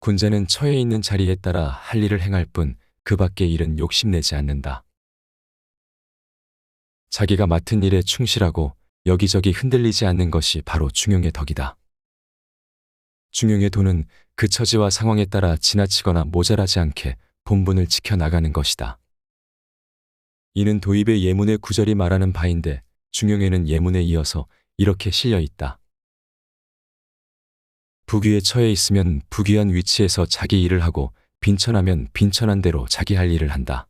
군자는 처해 있는 자리에 따라 할 일을 행할 뿐 그 밖의 일은 욕심내지 않는다. 자기가 맡은 일에 충실하고 여기저기 흔들리지 않는 것이 바로 중용의 덕이다. 중용의 도는 그 처지와 상황에 따라 지나치거나 모자라지 않게 본분을 지켜나가는 것이다. 이는 도입의 예문의 구절이 말하는 바인데 중용에는 예문에 이어서 이렇게 실려 있다. 부귀에 처해 있으면 부귀한 위치에서 자기 일을 하고 빈천하면 빈천한 대로 자기 할 일을 한다.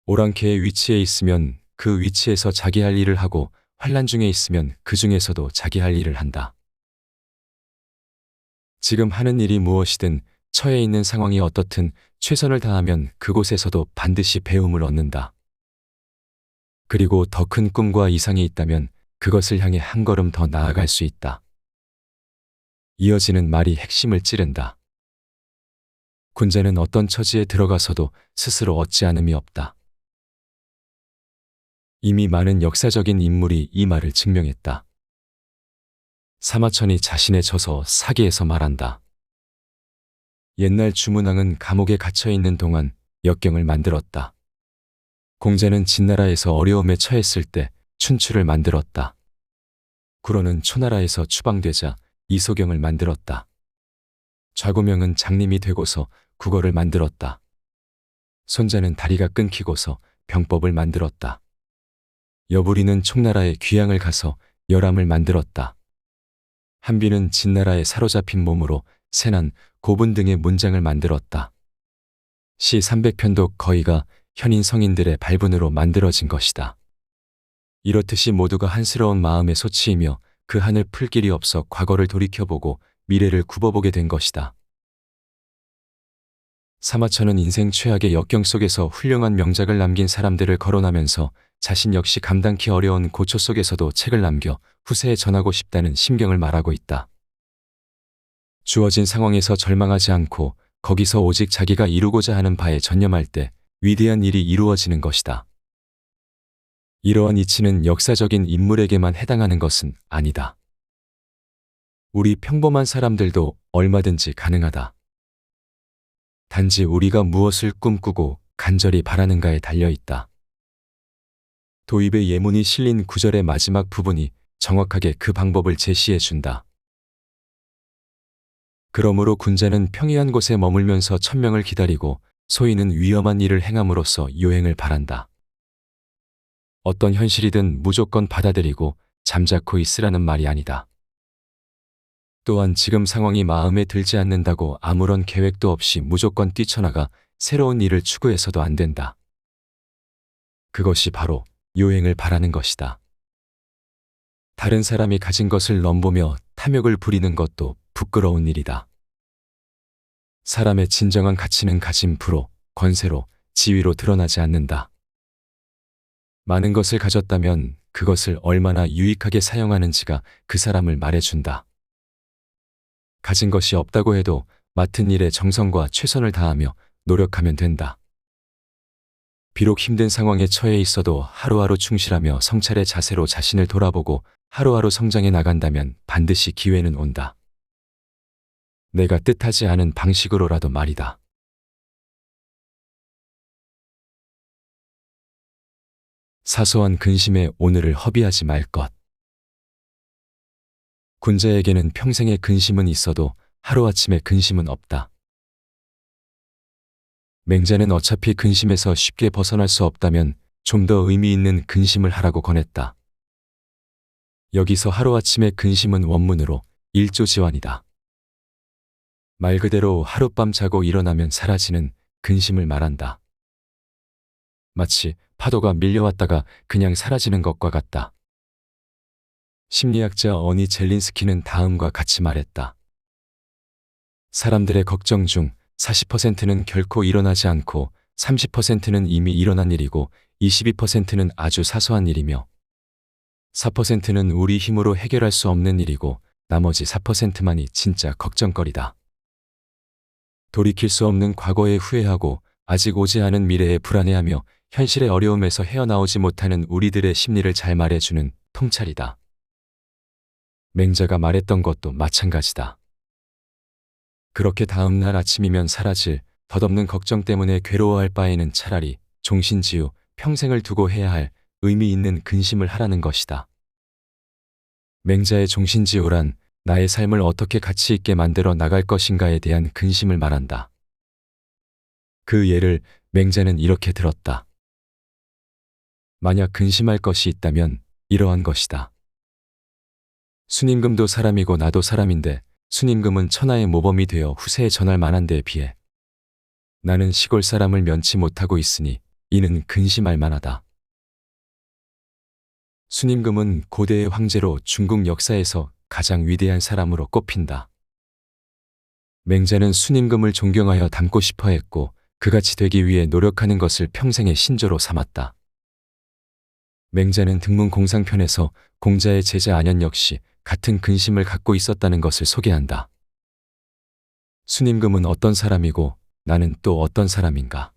오랑캐의 위치에 있으면 그 위치에서 자기 할 일을 하고 환난 중에 있으면 그 중에서도 자기 할 일을 한다. 지금 하는 일이 무엇이든 처해 있는 상황이 어떻든 최선을 다하면 그곳에서도 반드시 배움을 얻는다. 그리고 더 큰 꿈과 이상이 있다면 그것을 향해 한 걸음 더 나아갈 수 있다. 이어지는 말이 핵심을 찌른다. 군자는 어떤 처지에 들어가서도 스스로 얻지 않음이 없다. 이미 많은 역사적인 인물이 이 말을 증명했다. 사마천이 자신의 저서 사기에서 말한다. 옛날 주문왕은 감옥에 갇혀 있는 동안 역경을 만들었다. 공자는 진나라에서 어려움에 처했을 때 춘추를 만들었다. 구로는 초나라에서 추방되자 이소경을 만들었다. 좌구명은 장님이 되고서 국어를 만들었다. 손자는 다리가 끊기고서 병법을 만들었다. 여부리는 총나라에 귀양을 가서 열암을 만들었다. 한비는 진나라에 사로잡힌 몸으로 세난, 고분 등의 문장을 만들었다. 시 300편도 거의가 현인 성인들의 발분으로 만들어진 것이다. 이렇듯이 모두가 한스러운 마음의 소치이며 그 한을 풀 길이 없어 과거를 돌이켜보고 미래를 굽어보게 된 것이다. 사마천은 인생 최악의 역경 속에서 훌륭한 명작을 남긴 사람들을 거론하면서 자신 역시 감당키 어려운 고초 속에서도 책을 남겨 후세에 전하고 싶다는 심경을 말하고 있다. 주어진 상황에서 절망하지 않고 거기서 오직 자기가 이루고자 하는 바에 전념할 때 위대한 일이 이루어지는 것이다. 이러한 이치는 역사적인 인물에게만 해당하는 것은 아니다. 우리 평범한 사람들도 얼마든지 가능하다. 단지 우리가 무엇을 꿈꾸고 간절히 바라는가에 달려있다. 도입의 예문이 실린 구절의 마지막 부분이 정확하게 그 방법을 제시해 준다. 그러므로 군자는 평이한 곳에 머물면서 천명을 기다리고 소인은 위험한 일을 행함으로써 요행을 바란다. 어떤 현실이든 무조건 받아들이고 잠자코 있으라는 말이 아니다. 또한 지금 상황이 마음에 들지 않는다고 아무런 계획도 없이 무조건 뛰쳐나가 새로운 일을 추구해서도 안 된다. 그것이 바로 요행을 바라는 것이다. 다른 사람이 가진 것을 넘보며 탐욕을 부리는 것도 부끄러운 일이다. 사람의 진정한 가치는 가진 부로, 권세로, 지위로 드러나지 않는다. 많은 것을 가졌다면 그것을 얼마나 유익하게 사용하는지가 그 사람을 말해준다. 가진 것이 없다고 해도 맡은 일에 정성과 최선을 다하며 노력하면 된다. 비록 힘든 상황에 처해 있어도 하루하루 충실하며 성찰의 자세로 자신을 돌아보고 하루하루 성장해 나간다면 반드시 기회는 온다. 내가 뜻하지 않은 방식으로라도 말이다. 사소한 근심에 오늘을 허비하지 말 것. 군자에게는 평생의 근심은 있어도 하루아침에 근심은 없다. 맹자는 어차피 근심에서 쉽게 벗어날 수 없다면 좀 더 의미 있는 근심을 하라고 권했다. 여기서 하루아침의 근심은 원문으로 일조지환이다. 말 그대로 하룻밤 자고 일어나면 사라지는 근심을 말한다. 마치 파도가 밀려왔다가 그냥 사라지는 것과 같다. 심리학자 어니 젤린스키는 다음과 같이 말했다. 사람들의 걱정 중 40%는 결코 일어나지 않고 30%는 이미 일어난 일이고 22%는 아주 사소한 일이며 4%는 우리 힘으로 해결할 수 없는 일이고 나머지 4%만이 진짜 걱정거리다. 돌이킬 수 없는 과거에 후회하고 아직 오지 않은 미래에 불안해하며 현실의 어려움에서 헤어나오지 못하는 우리들의 심리를 잘 말해주는 통찰이다. 맹자가 말했던 것도 마찬가지다. 그렇게 다음 날 아침이면 사라질 덧없는 걱정 때문에 괴로워할 바에는 차라리 종신지우 평생을 두고 해야 할 의미 있는 근심을 하라는 것이다. 맹자의 종신지우란 나의 삶을 어떻게 가치 있게 만들어 나갈 것인가에 대한 근심을 말한다. 그 예를 맹자는 이렇게 들었다. 만약 근심할 것이 있다면 이러한 것이다. 순임금도 사람이고 나도 사람인데 순임금은 천하의 모범이 되어 후세에 전할 만한 데에 비해 나는 시골 사람을 면치 못하고 있으니 이는 근심할 만하다. 순임금은 고대의 황제로 중국 역사에서 가장 위대한 사람으로 꼽힌다. 맹자는 순임금을 존경하여 닮고 싶어 했고 그같이 되기 위해 노력하는 것을 평생의 신조로 삼았다. 맹자는 등문공상편에서 공자의 제자 안현 역시 같은 근심을 갖고 있었다는 것을 소개한다. 순임금은 어떤 사람이고 나는 또 어떤 사람인가?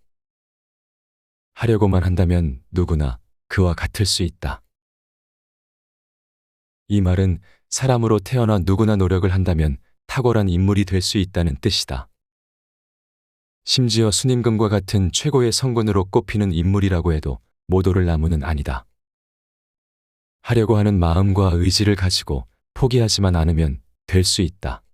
하려고만 한다면 누구나 그와 같을 수 있다. 이 말은 사람으로 태어나 누구나 노력을 한다면 탁월한 인물이 될 수 있다는 뜻이다. 심지어 순임금과 같은 최고의 성군으로 꼽히는 인물이라고 해도 모도를 나무는 아니다. 하려고 하는 마음과 의지를 가지고 포기하지만 않으면 될 수 있다.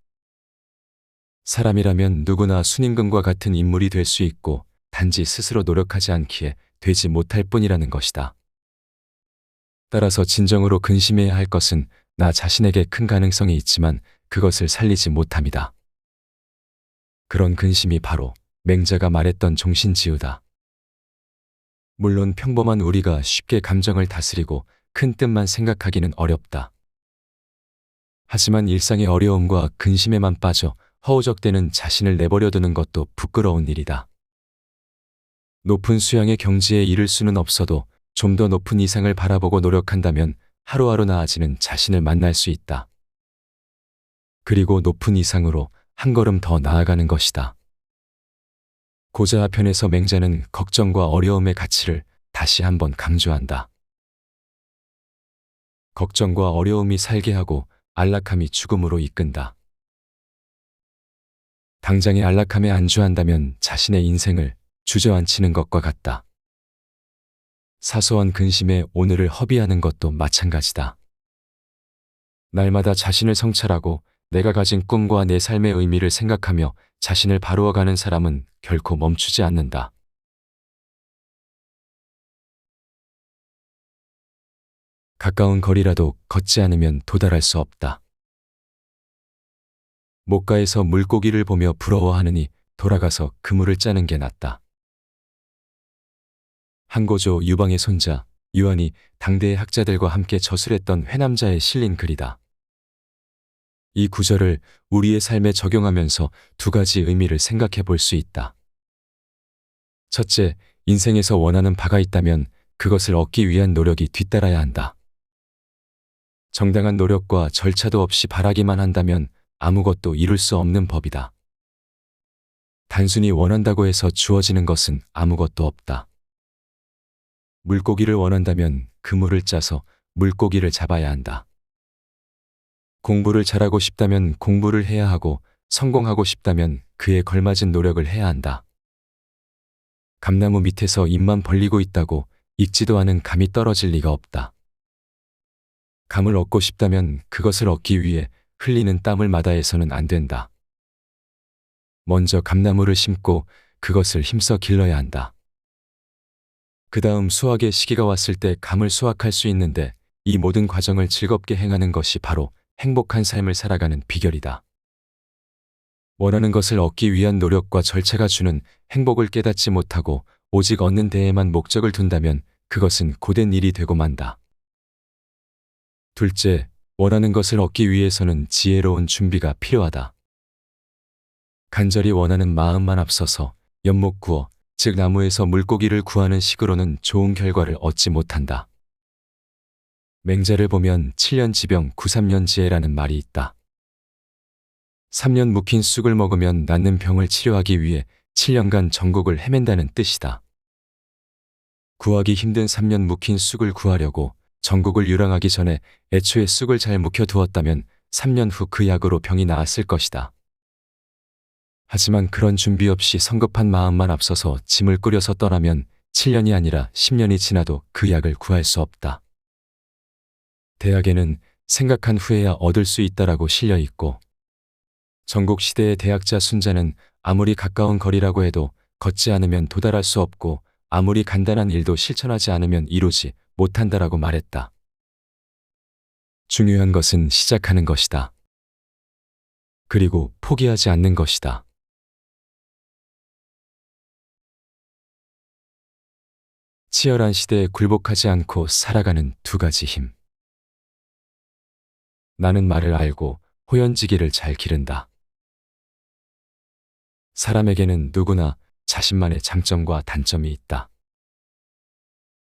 사람이라면 누구나 순임금과 같은 인물이 될 수 있고 단지 스스로 노력하지 않기에 되지 못할 뿐이라는 것이다. 따라서 진정으로 근심해야 할 것은 나 자신에게 큰 가능성이 있지만 그것을 살리지 못함이다. 그런 근심이 바로 맹자가 말했던 종신지우다. 물론 평범한 우리가 쉽게 감정을 다스리고 큰 뜻만 생각하기는 어렵다. 하지만 일상의 어려움과 근심에만 빠져 허우적대는 자신을 내버려두는 것도 부끄러운 일이다. 높은 수양의 경지에 이를 수는 없어도 좀 더 높은 이상을 바라보고 노력한다면 하루하루 나아지는 자신을 만날 수 있다. 그리고 높은 이상으로 한 걸음 더 나아가는 것이다. 고자하편에서 맹자는 걱정과 어려움의 가치를 다시 한번 강조한다. 걱정과 어려움이 살게 하고 안락함이 죽음으로 이끈다. 당장의 안락함에 안주한다면 자신의 인생을 주저앉히는 것과 같다. 사소한 근심에 오늘을 허비하는 것도 마찬가지다. 날마다 자신을 성찰하고 내가 가진 꿈과 내 삶의 의미를 생각하며 자신을 바루어가는 사람은 결코 멈추지 않는다. 가까운 거리라도 걷지 않으면 도달할 수 없다. 목가에서 물고기를 보며 부러워하느니 돌아가서 그물을 짜는 게 낫다. 한고조 유방의 손자 유한이 당대의 학자들과 함께 저술했던 회남자에 실린 글이다. 이 구절을 우리의 삶에 적용하면서 두 가지 의미를 생각해 볼 수 있다. 첫째, 인생에서 원하는 바가 있다면 그것을 얻기 위한 노력이 뒤따라야 한다. 정당한 노력과 절차도 없이 바라기만 한다면 아무것도 이룰 수 없는 법이다. 단순히 원한다고 해서 주어지는 것은 아무것도 없다. 물고기를 원한다면 그물을 짜서 물고기를 잡아야 한다. 공부를 잘하고 싶다면 공부를 해야 하고 성공하고 싶다면 그에 걸맞은 노력을 해야 한다. 감나무 밑에서 입만 벌리고 있다고 익지도 않은 감이 떨어질 리가 없다. 감을 얻고 싶다면 그것을 얻기 위해 흘리는 땀을 마다해서는 안 된다. 먼저 감나무를 심고 그것을 힘써 길러야 한다. 그 다음 수확의 시기가 왔을 때 감을 수확할 수 있는데 이 모든 과정을 즐겁게 행하는 것이 바로 행복한 삶을 살아가는 비결이다. 원하는 것을 얻기 위한 노력과 절차가 주는 행복을 깨닫지 못하고 오직 얻는 데에만 목적을 둔다면 그것은 고된 일이 되고 만다. 둘째, 원하는 것을 얻기 위해서는 지혜로운 준비가 필요하다. 간절히 원하는 마음만 앞서서 연못 구어, 즉 나무에서 물고기를 구하는 식으로는 좋은 결과를 얻지 못한다. 맹자를 보면 7년 지병 9~3년 지혜라는 말이 있다. 3년 묵힌 쑥을 먹으면 낫는 병을 치료하기 위해 7년간 전국을 헤맨다는 뜻이다. 구하기 힘든 3년 묵힌 쑥을 구하려고 전국을 유랑하기 전에 애초에 쑥을 잘 묵혀 두었다면 3년 후 그 약으로 병이 나았을 것이다. 하지만 그런 준비 없이 성급한 마음만 앞서서 짐을 꾸려서 떠나면 7년이 아니라 10년이 지나도 그 약을 구할 수 없다. 대학에는 생각한 후에야 얻을 수 있다라고 실려 있고, 전국시대의 대학자 순자는 아무리 가까운 거리라고 해도 걷지 않으면 도달할 수 없고, 아무리 간단한 일도 실천하지 않으면 이루지 못한다라고 말했다. 중요한 것은 시작하는 것이다. 그리고 포기하지 않는 것이다. 치열한 시대에 굴복하지 않고 살아가는 두 가지 힘. 나는 말을 알고 호연지기를 잘 기른다. 사람에게는 누구나 자신만의 장점과 단점이 있다.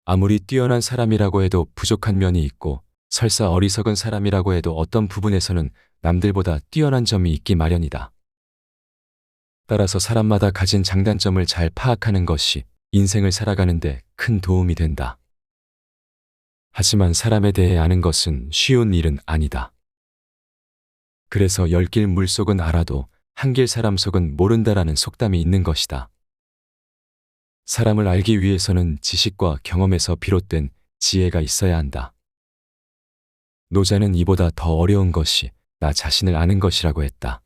아무리 뛰어난 사람이라고 해도 부족한 면이 있고, 설사 어리석은 사람이라고 해도 어떤 부분에서는 남들보다 뛰어난 점이 있기 마련이다. 따라서 사람마다 가진 장단점을 잘 파악하는 것이 인생을 살아가는데 큰 도움이 된다. 하지만 사람에 대해 아는 것은 쉬운 일은 아니다. 그래서 10길 물속은 알아도 1길 사람 속은 모른다라는 속담이 있는 것이다. 사람을 알기 위해서는 지식과 경험에서 비롯된 지혜가 있어야 한다. 노자는 이보다 더 어려운 것이 나 자신을 아는 것이라고 했다.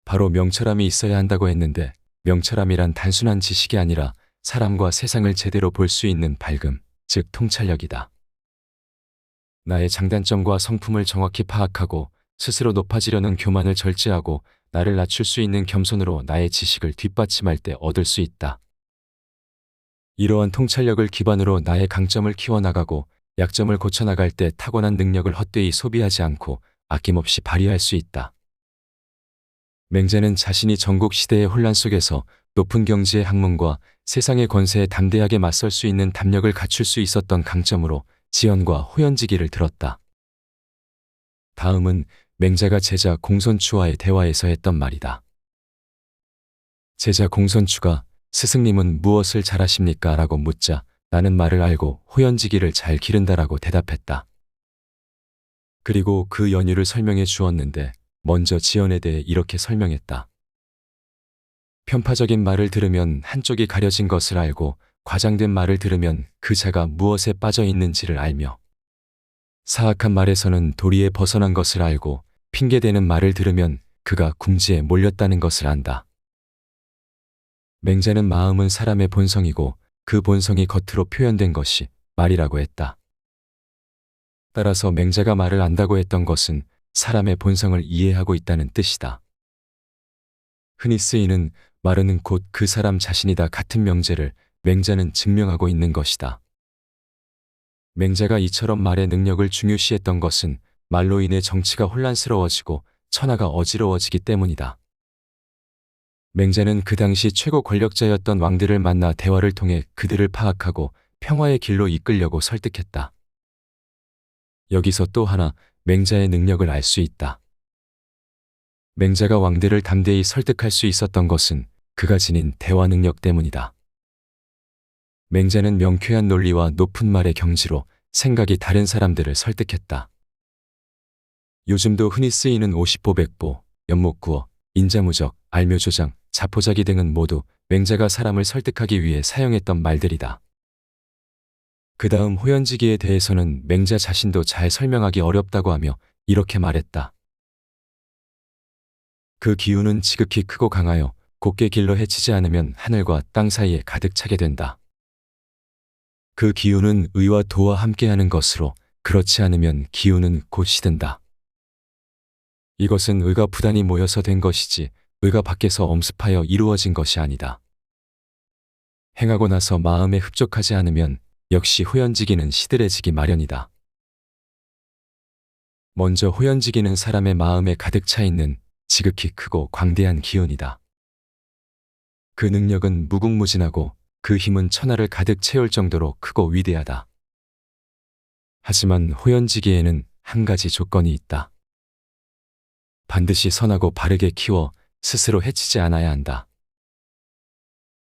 바로 명철함이 있어야 한다고 했는데, 명철함이란 단순한 지식이 아니라 사람과 세상을 제대로 볼 수 있는 밝음, 즉 통찰력이다. 나의 장단점과 성품을 정확히 파악하고 스스로 높아지려는 교만을 절제하고 나를 낮출 수 있는 겸손으로 나의 지식을 뒷받침할 때 얻을 수 있다. 이러한 통찰력을 기반으로 나의 강점을 키워나가고 약점을 고쳐나갈 때 타고난 능력을 헛되이 소비하지 않고 아낌없이 발휘할 수 있다. 맹자는 자신이 전국 시대의 혼란 속에서 높은 경지의 학문과 세상의 권세에 담대하게 맞설 수 있는 담력을 갖출 수 있었던 강점으로 지연과 호연지기를 들었다. 다음은 맹자가 제자 공손추와의 대화에서 했던 말이다. 제자 공손추가 스승님은 무엇을 잘하십니까? 라고 묻자 나는 말을 알고 호연지기를 잘 기른다라고 대답했다. 그리고 그 연유를 설명해 주었는데 먼저 지연에 대해 이렇게 설명했다. 편파적인 말을 들으면 한쪽이 가려진 것을 알고 과장된 말을 들으면 그 자가 무엇에 빠져 있는지를 알며, 사악한 말에서는 도리에 벗어난 것을 알고 핑계대는 말을 들으면 그가 궁지에 몰렸다는 것을 안다. 맹자는 마음은 사람의 본성이고 그 본성이 겉으로 표현된 것이 말이라고 했다. 따라서 맹자가 말을 안다고 했던 것은 사람의 본성을 이해하고 있다는 뜻이다. 흔히 쓰이는 말은 곧 그 사람 자신이다 같은 명제를 맹자는 증명하고 있는 것이다. 맹자가 이처럼 말의 능력을 중요시했던 것은 말로 인해 정치가 혼란스러워지고 천하가 어지러워지기 때문이다. 맹자는 그 당시 최고 권력자였던 왕들을 만나 대화를 통해 그들을 파악하고 평화의 길로 이끌려고 설득했다. 여기서 또 하나 맹자의 능력을 알 수 있다. 맹자가 왕들을 담대히 설득할 수 있었던 것은 그가 지닌 대화 능력 때문이다. 맹자는 명쾌한 논리와 높은 말의 경지로 생각이 다른 사람들을 설득했다. 요즘도 흔히 쓰이는 오십보, 백보, 연목구어, 인자무적, 알묘조장, 자포자기 등은 모두 맹자가 사람을 설득하기 위해 사용했던 말들이다. 그 다음 호연지기에 대해서는 맹자 자신도 잘 설명하기 어렵다고 하며 이렇게 말했다. 그 기운은 지극히 크고 강하여 곧게 길러 헤치지 않으면 하늘과 땅 사이에 가득 차게 된다. 그 기운은 의와 도와 함께하는 것으로 그렇지 않으면 기운은 곧 시든다. 이것은 의가 부단히 모여서 된 것이지 의가 밖에서 엄습하여 이루어진 것이 아니다. 행하고 나서 마음에 흡족하지 않으면 역시 호연지기는 시들해지기 마련이다. 먼저 호연지기는 사람의 마음에 가득 차 있는 지극히 크고 광대한 기운이다. 그 능력은 무궁무진하고 그 힘은 천하를 가득 채울 정도로 크고 위대하다. 하지만 호연지기에는 한 가지 조건이 있다. 반드시 선하고 바르게 키워 스스로 해치지 않아야 한다.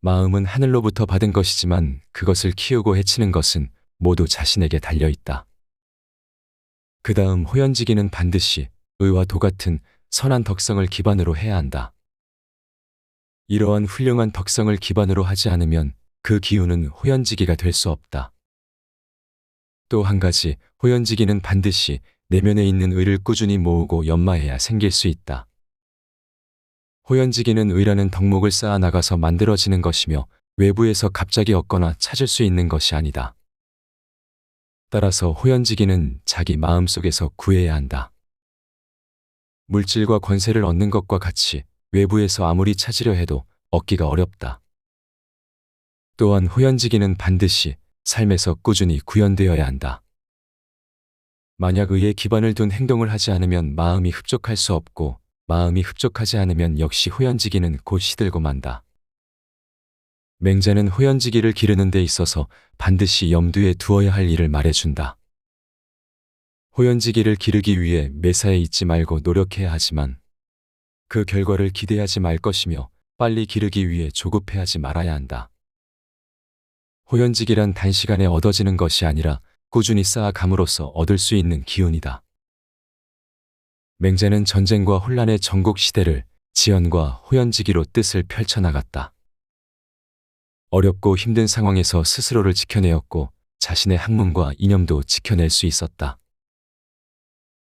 마음은 하늘로부터 받은 것이지만 그것을 키우고 해치는 것은 모두 자신에게 달려있다. 그 다음 호연지기는 반드시 의와 도 같은 선한 덕성을 기반으로 해야 한다. 이러한 훌륭한 덕성을 기반으로 하지 않으면 그 기운은 호연지기가 될 수 없다. 또 한 가지, 호연지기는 반드시 내면에 있는 의를 꾸준히 모으고 연마해야 생길 수 있다. 호연지기는 의라는 덕목을 쌓아 나가서 만들어지는 것이며 외부에서 갑자기 얻거나 찾을 수 있는 것이 아니다. 따라서 호연지기는 자기 마음속에서 구해야 한다. 물질과 권세를 얻는 것과 같이 외부에서 아무리 찾으려 해도 얻기가 어렵다. 또한 호연지기는 반드시 삶에서 꾸준히 구현되어야 한다. 만약 의에 기반을 둔 행동을 하지 않으면 마음이 흡족할 수 없고 마음이 흡족하지 않으면 역시 호연지기는 곧 시들고 만다. 맹자는 호연지기를 기르는 데 있어서 반드시 염두에 두어야 할 일을 말해준다. 호연지기를 기르기 위해 매사에 있지 말고 노력해야 하지만 그 결과를 기대하지 말 것이며 빨리 기르기 위해 조급해하지 말아야 한다. 호연지기란 단시간에 얻어지는 것이 아니라 꾸준히 쌓아감으로써 얻을 수 있는 기운이다. 맹자는 전쟁과 혼란의 전국 시대를 지연과 호연지기로 뜻을 펼쳐나갔다. 어렵고 힘든 상황에서 스스로를 지켜내었고 자신의 학문과 이념도 지켜낼 수 있었다.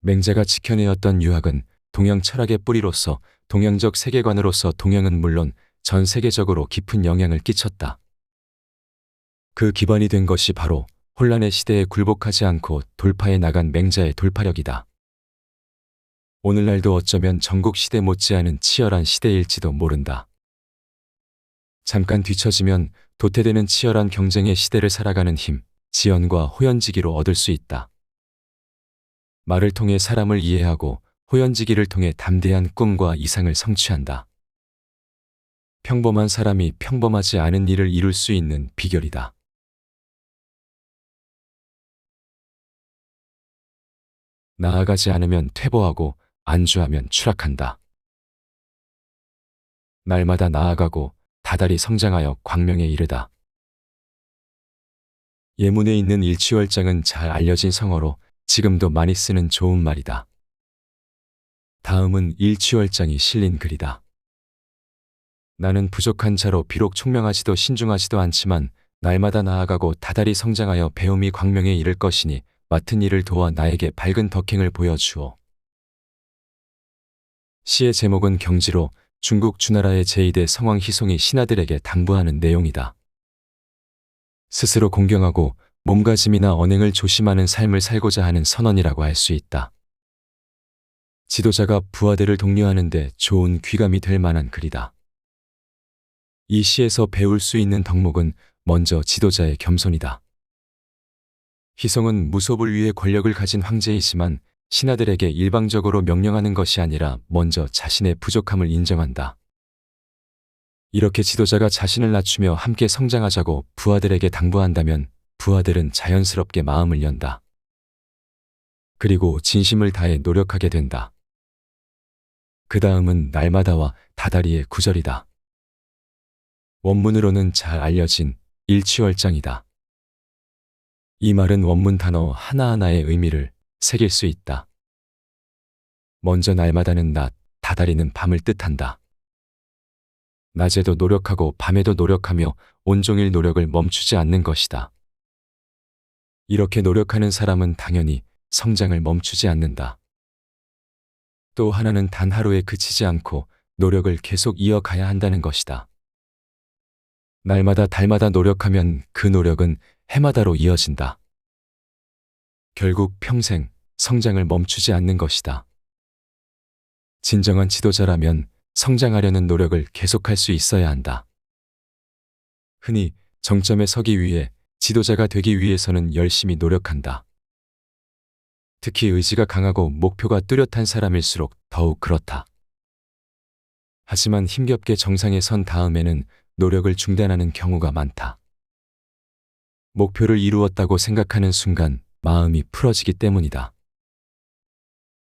맹자가 지켜내었던 유학은 동양 철학의 뿌리로서 동양적 세계관으로서 동양은 물론 전 세계적으로 깊은 영향을 끼쳤다. 그 기반이 된 것이 바로 혼란의 시대에 굴복하지 않고 돌파해 나간 맹자의 돌파력이다. 오늘날도 어쩌면 전국시대 못지않은 치열한 시대일지도 모른다. 잠깐 뒤처지면 도태되는 치열한 경쟁의 시대를 살아가는 힘, 지연과 호연지기로 얻을 수 있다. 말을 통해 사람을 이해하고 호연지기를 통해 담대한 꿈과 이상을 성취한다. 평범한 사람이 평범하지 않은 일을 이룰 수 있는 비결이다. 나아가지 않으면 퇴보하고 안주하면 추락한다. 날마다 나아가고 다달이 성장하여 광명에 이르다. 예문에 있는 일취월장은 잘 알려진 성어로 지금도 많이 쓰는 좋은 말이다. 다음은 일취월장이 실린 글이다. 나는 부족한 자로 비록 총명하지도 신중하지도 않지만 날마다 나아가고 다달이 성장하여 배움이 광명에 이를 것이니 맡은 일을 도와 나에게 밝은 덕행을 보여주오. 시의 제목은 경지로 중국 주나라의 제2대 성왕 희송이 신하들에게 당부하는 내용이다. 스스로 공경하고 몸가짐이나 언행을 조심하는 삶을 살고자 하는 선언이라고 할 수 있다. 지도자가 부하들을 독려하는데 좋은 귀감이 될 만한 글이다. 이 시에서 배울 수 있는 덕목은 먼저 지도자의 겸손이다. 희송은 무속을 위해 권력을 가진 황제이지만 신하들에게 일방적으로 명령하는 것이 아니라 먼저 자신의 부족함을 인정한다. 이렇게 지도자가 자신을 낮추며 함께 성장하자고 부하들에게 당부한다면 부하들은 자연스럽게 마음을 연다. 그리고 진심을 다해 노력하게 된다. 그 다음은 날마다와 다달이의 구절이다. 원문으로는 잘 알려진 일취월장이다. 이 말은 원문 단어 하나하나의 의미를 새길 수 있다. 먼저 날마다는 낮, 다달이는 밤을 뜻한다. 낮에도 노력하고 밤에도 노력하며 온종일 노력을 멈추지 않는 것이다. 이렇게 노력하는 사람은 당연히 성장을 멈추지 않는다. 또 하나는 단 하루에 그치지 않고 노력을 계속 이어가야 한다는 것이다. 날마다 달마다 노력하면 그 노력은 해마다로 이어진다. 결국 평생 성장을 멈추지 않는 것이다. 진정한 지도자라면 성장하려는 노력을 계속할 수 있어야 한다. 흔히 정점에 서기 위해 지도자가 되기 위해서는 열심히 노력한다. 특히 의지가 강하고 목표가 뚜렷한 사람일수록 더욱 그렇다. 하지만 힘겹게 정상에 선 다음에는 노력을 중단하는 경우가 많다. 목표를 이루었다고 생각하는 순간 마음이 풀어지기 때문이다.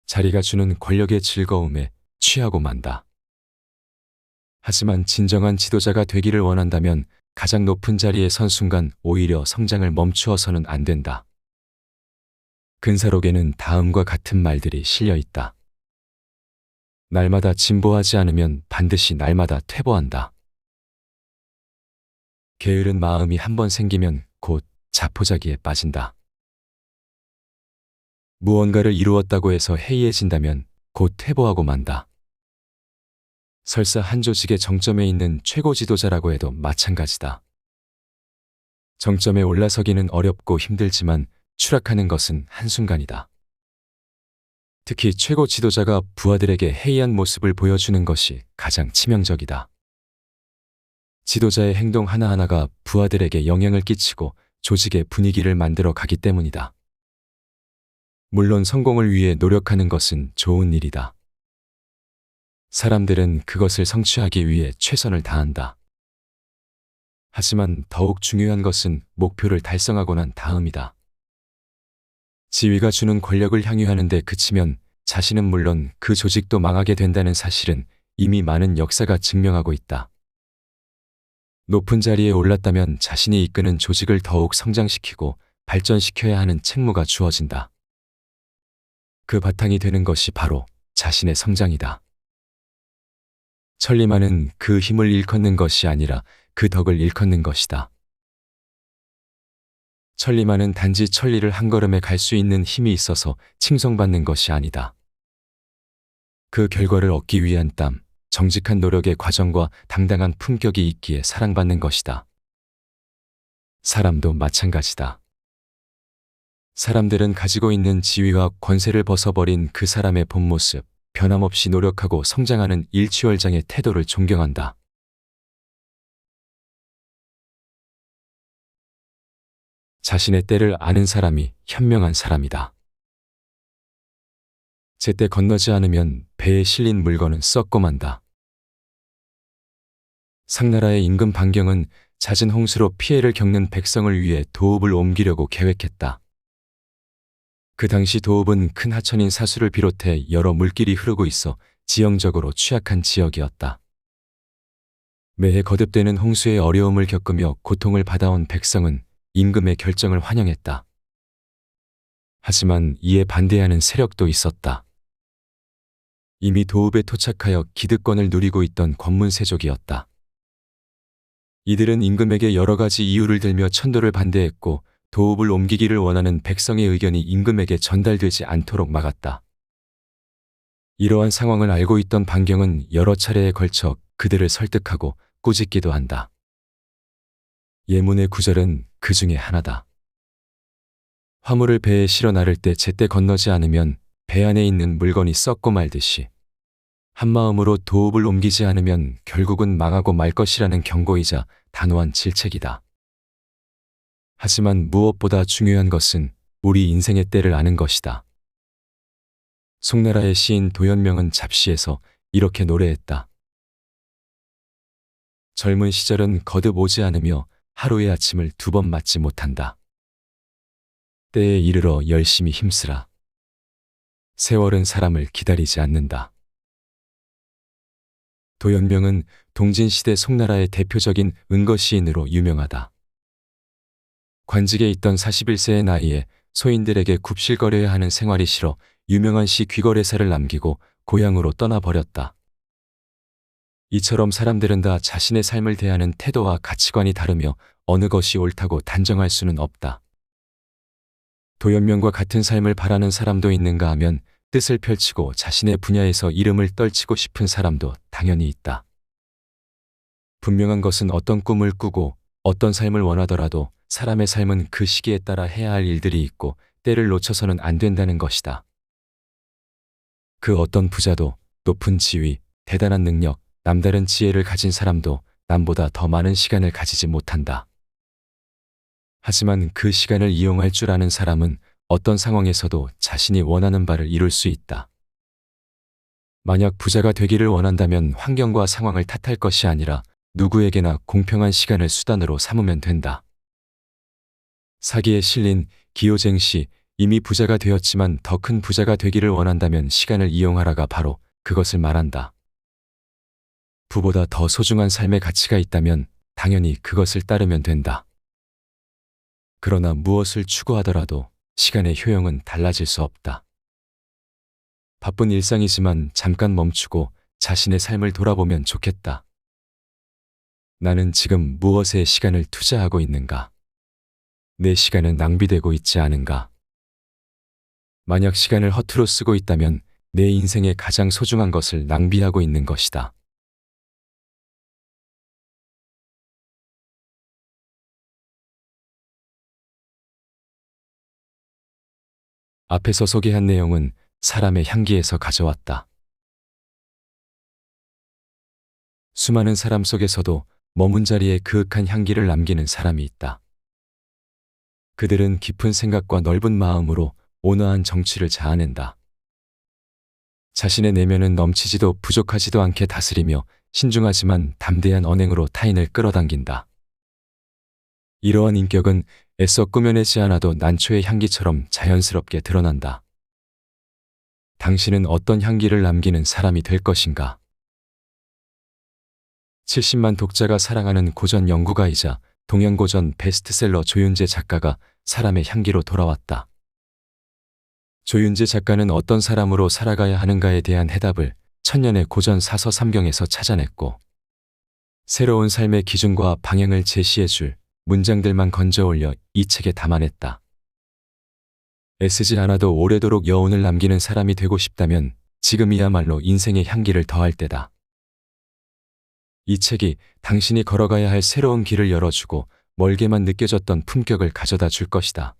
자리가 주는 권력의 즐거움에 취하고 만다. 하지만 진정한 지도자가 되기를 원한다면 가장 높은 자리에 선 순간 오히려 성장을 멈추어서는 안 된다. 근사록에는 다음과 같은 말들이 실려 있다. 날마다 진보하지 않으면 반드시 날마다 퇴보한다. 게으른 마음이 한 번 생기면 곧 자포자기에 빠진다. 무언가를 이루었다고 해서 해이해진다면 곧 퇴보하고 만다. 설사 한 조직의 정점에 있는 최고 지도자라고 해도 마찬가지다. 정점에 올라서기는 어렵고 힘들지만 추락하는 것은 한순간이다. 특히 최고 지도자가 부하들에게 해이한 모습을 보여주는 것이 가장 치명적이다. 지도자의 행동 하나하나가 부하들에게 영향을 끼치고 조직의 분위기를 만들어 가기 때문이다. 물론 성공을 위해 노력하는 것은 좋은 일이다. 사람들은 그것을 성취하기 위해 최선을 다한다. 하지만 더욱 중요한 것은 목표를 달성하고 난 다음이다. 지위가 주는 권력을 향유하는 데 그치면 자신은 물론 그 조직도 망하게 된다는 사실은 이미 많은 역사가 증명하고 있다. 높은 자리에 올랐다면 자신이 이끄는 조직을 더욱 성장시키고 발전시켜야 하는 책무가 주어진다. 그 바탕이 되는 것이 바로 자신의 성장이다. 천리만은 그 힘을 일컫는 것이 아니라 그 덕을 일컫는 것이다. 천리만은 단지 천리를 한 걸음에 갈 수 있는 힘이 있어서 칭송받는 것이 아니다. 그 결과를 얻기 위한 땀, 정직한 노력의 과정과 당당한 품격이 있기에 사랑받는 것이다. 사람도 마찬가지다. 사람들은 가지고 있는 지위와 권세를 벗어버린 그 사람의 본 모습, 변함없이 노력하고 성장하는 일취월장의 태도를 존경한다. 자신의 때를 아는 사람이 현명한 사람이다. 제때 건너지 않으면 배에 실린 물건은 썩고 만다. 상나라의 임금 반경은 잦은 홍수로 피해를 겪는 백성을 위해 도읍을 옮기려고 계획했다. 그 당시 도읍은 큰 하천인 사수를 비롯해 여러 물길이 흐르고 있어 지형적으로 취약한 지역이었다. 매해 거듭되는 홍수의 어려움을 겪으며 고통을 받아온 백성은 임금의 결정을 환영했다. 하지만 이에 반대하는 세력도 있었다. 이미 도읍에 토착하여 기득권을 누리고 있던 권문세족이었다. 이들은 임금에게 여러 가지 이유를 들며 천도를 반대했고 도읍을 옮기기를 원하는 백성의 의견이 임금에게 전달되지 않도록 막았다. 이러한 상황을 알고 있던 반경은 여러 차례에 걸쳐 그들을 설득하고 꾸짖기도 한다. 예문의 구절은 그 중에 하나다. 화물을 배에 실어 나를 때 제때 건너지 않으면 배 안에 있는 물건이 썩고 말듯이 한마음으로 도읍을 옮기지 않으면 결국은 망하고 말 것이라는 경고이자 단호한 질책이다. 하지만 무엇보다 중요한 것은 우리 인생의 때를 아는 것이다. 송나라의 시인 도연명은 잡시에서 이렇게 노래했다. 젊은 시절은 거듭 오지 않으며 하루의 아침을 2번 맞지 못한다. 때에 이르러 열심히 힘쓰라. 세월은 사람을 기다리지 않는다. 도연명은 동진시대 송나라의 대표적인 은거시인으로 유명하다. 관직에 있던 41세의 나이에 소인들에게 굽실거려야 하는 생활이 싫어 유명한 시 귀거래사를 남기고 고향으로 떠나버렸다. 이처럼 사람들은 다 자신의 삶을 대하는 태도와 가치관이 다르며 어느 것이 옳다고 단정할 수는 없다. 도연명과 같은 삶을 바라는 사람도 있는가 하면 뜻을 펼치고 자신의 분야에서 이름을 떨치고 싶은 사람도 당연히 있다. 분명한 것은 어떤 꿈을 꾸고 어떤 삶을 원하더라도 사람의 삶은 그 시기에 따라 해야 할 일들이 있고 때를 놓쳐서는 안 된다는 것이다. 그 어떤 부자도 높은 지위, 대단한 능력, 남다른 지혜를 가진 사람도 남보다 더 많은 시간을 가지지 못한다. 하지만 그 시간을 이용할 줄 아는 사람은 어떤 상황에서도 자신이 원하는 바를 이룰 수 있다. 만약 부자가 되기를 원한다면 환경과 상황을 탓할 것이 아니라 누구에게나 공평한 시간을 수단으로 삼으면 된다. 사기에 실린 기호쟁씨 이미 부자가 되었지만 더 큰 부자가 되기를 원한다면 시간을 이용하라가 바로 그것을 말한다. 부보다 더 소중한 삶의 가치가 있다면 당연히 그것을 따르면 된다. 그러나 무엇을 추구하더라도 시간의 효용은 달라질 수 없다. 바쁜 일상이지만 잠깐 멈추고 자신의 삶을 돌아보면 좋겠다. 나는 지금 무엇에 시간을 투자하고 있는가? 내 시간은 낭비되고 있지 않은가? 만약 시간을 허투루 쓰고 있다면 내 인생의 가장 소중한 것을 낭비하고 있는 것이다. 앞에서 소개한 내용은 사람의 향기에서 가져왔다. 수많은 사람 속에서도 머문 자리에 그윽한 향기를 남기는 사람이 있다. 그들은 깊은 생각과 넓은 마음으로 온화한 정취를 자아낸다. 자신의 내면은 넘치지도 부족하지도 않게 다스리며 신중하지만 담대한 언행으로 타인을 끌어당긴다. 이러한 인격은 애써 꾸며내지 않아도 난초의 향기처럼 자연스럽게 드러난다. 당신은 어떤 향기를 남기는 사람이 될 것인가? 70만 독자가 사랑하는 고전 연구가이자 동양고전 베스트셀러 조윤재 작가가 사람의 향기로 돌아왔다. 조윤재 작가는 어떤 사람으로 살아가야 하는가에 대한 해답을 천년의 고전 사서 삼경에서 찾아냈고, 새로운 삶의 기준과 방향을 제시해 줄 문장들만 건져 올려 이 책에 담아냈다. 애쓰지 않아도 오래도록 여운을 남기는 사람이 되고 싶다면 지금이야말로 인생의 향기를 더할 때다. 이 책이 당신이 걸어가야 할 새로운 길을 열어주고 멀게만 느껴졌던 품격을 가져다 줄 것이다.